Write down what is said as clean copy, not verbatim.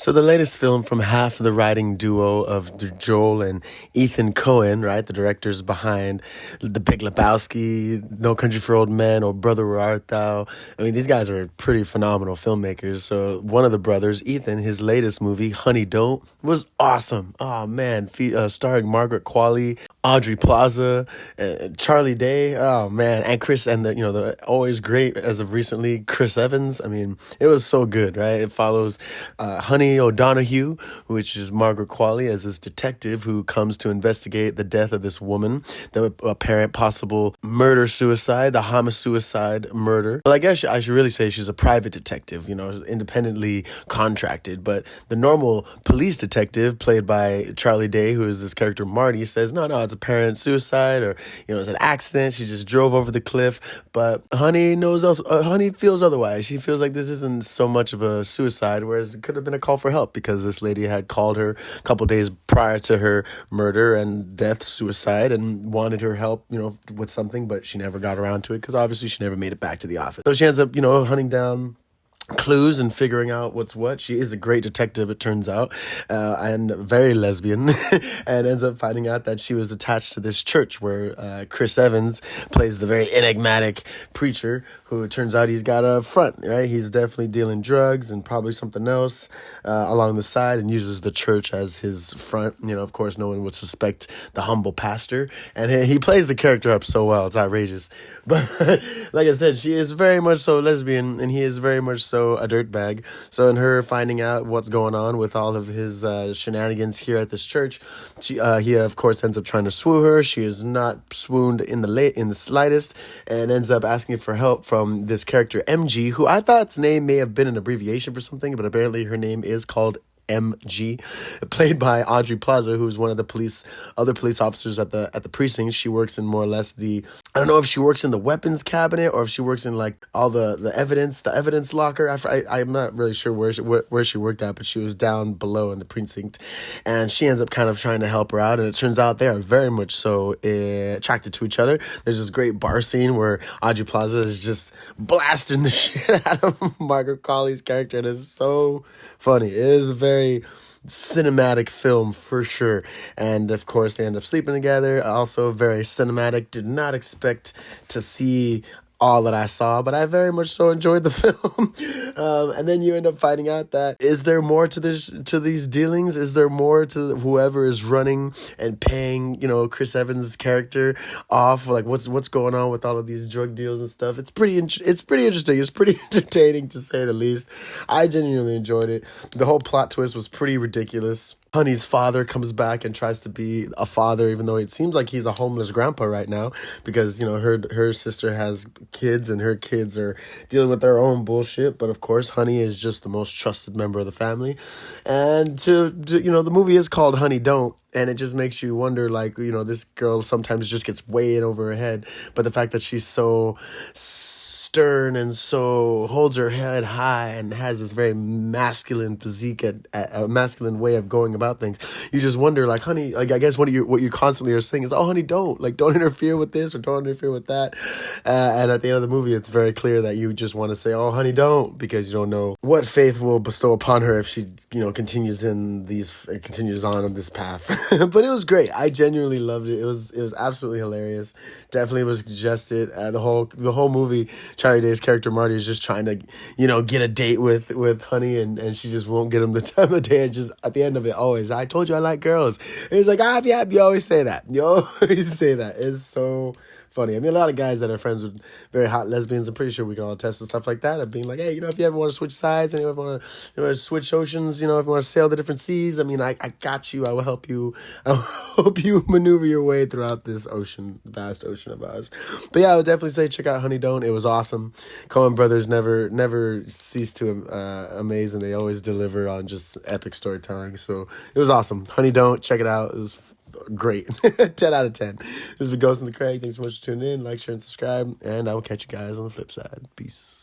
So the latest film from half of the writing duo of Joel and Ethan Coen, right? The directors behind The Big Lebowski, No Country for Old Men, or Brother Where Art Thou. I mean, these guys are pretty phenomenal filmmakers. So one of the brothers, Ethan, his latest movie, Honey Don't, was awesome. Oh man, starring Margaret Qualley, Audrey Plaza, Charlie Day. Oh man, and Chris, and the always great as of recently Chris Evans. I mean, it was so good, right? It follows Honey O'Donoghue, which is Margaret Qualley, as this detective who comes to investigate the death of this woman, the apparent possible murder-suicide, the homicide murder. Well, I guess I should really say she's a private detective, independently contracted. But the normal police detective, played by Charlie Day, who is this character Marty, says, no, it's apparent suicide, or, it's an accident. She just drove over the cliff. But Honey feels otherwise. She feels like this isn't so much of a suicide, whereas it could have been a call for help, because this lady had called her a couple days prior to her murder and death, suicide, and wanted her help, with something, but she never got around to it because obviously she never made it back to the office. So she ends up, hunting down clues and figuring out what's what. She is a great detective, it turns out, and very lesbian, and ends up finding out that she was attached to this church where Chris Evans plays the very enigmatic preacher, who it turns out he's got a front, right? He's definitely dealing drugs and probably something else along the side, and uses the church as his front. Of course, no one would suspect the humble pastor, and he plays the character up so well, it's outrageous. But like I said, she is very much so lesbian, and he is very much so a dirtbag. So in her finding out what's going on with all of his shenanigans here at this church, he of course ends up trying to swoo her. She is not swooned in the slightest, and ends up asking for help from this character MG, who I thought its name may have been an abbreviation for something, but apparently her name is called MG, played by Audrey Plaza, who's one of the other police officers at the precinct. She works in more or less I don't know if she works in the weapons cabinet or if she works in like all the evidence locker. I'm not really sure where she worked at, but she was down below in the precinct, and she ends up kind of trying to help her out, and it turns out they are very much so attracted to each other. There's this great bar scene where Audrey Plaza is just blasting the shit out of Margaret Qualley's character, and it's so funny. It is a very cinematic film for sure. And of course they end up sleeping together. Also very cinematic. Did not expect to see all that I saw, but I very much so enjoyed the film. And then you end up finding out that, is there more to these dealings? Is there more to whoever is running and paying, Chris Evans' character off? Like, what's going on with all of these drug deals and stuff? It's pretty interesting. It's pretty entertaining, to say the least. I genuinely enjoyed it. The whole plot twist was pretty ridiculous. Honey's father comes back and tries to be a father, even though it seems like he's a homeless grandpa right now, because her sister has kids and her kids are dealing with their own bullshit. But of course, Honey is just the most trusted member of the family, and the movie is called Honey Don't. And it just makes you wonder, like, this girl sometimes just gets way in over her head. But the fact that she's so stern and so holds her head high and has this very masculine physique, a masculine way of going about things, you just wonder, like, honey, like, I guess what you constantly are saying is, oh, honey, don't interfere with this or don't interfere with that. And at the end of the movie, it's very clear that you just want to say, oh, honey, don't, because you don't know what faith will bestow upon her if she, continues on this path. But it was great. I genuinely loved it. It was absolutely hilarious. Definitely was suggested. The whole movie, Charlie Day's character Marty is just trying to, get a date with Honey, and she just won't get him the time of day. And just at the end of it, always, I told you I like girls. And he's like, yeah, you always say that. You always say that. It's so funny. I mean, a lot of guys that are friends with very hot lesbians, I'm pretty sure we can all attest to stuff like that, of being like, hey, if you ever want to switch sides, and you ever want to switch oceans, if you want to sail the different seas, I mean, I got you. I will help you. I will help you maneuver your way throughout this vast ocean of ours. But yeah, I would definitely say check out Honey Don't. It was awesome. Coen brothers never cease to amaze, and they always deliver on just epic storytelling. So it was awesome. Honey Don't, check it out. It was great. 10 out of 10. This has been Ghost and the Craig. Thanks so much for tuning in. Like, share, and subscribe. And I will catch you guys on the flip side. Peace.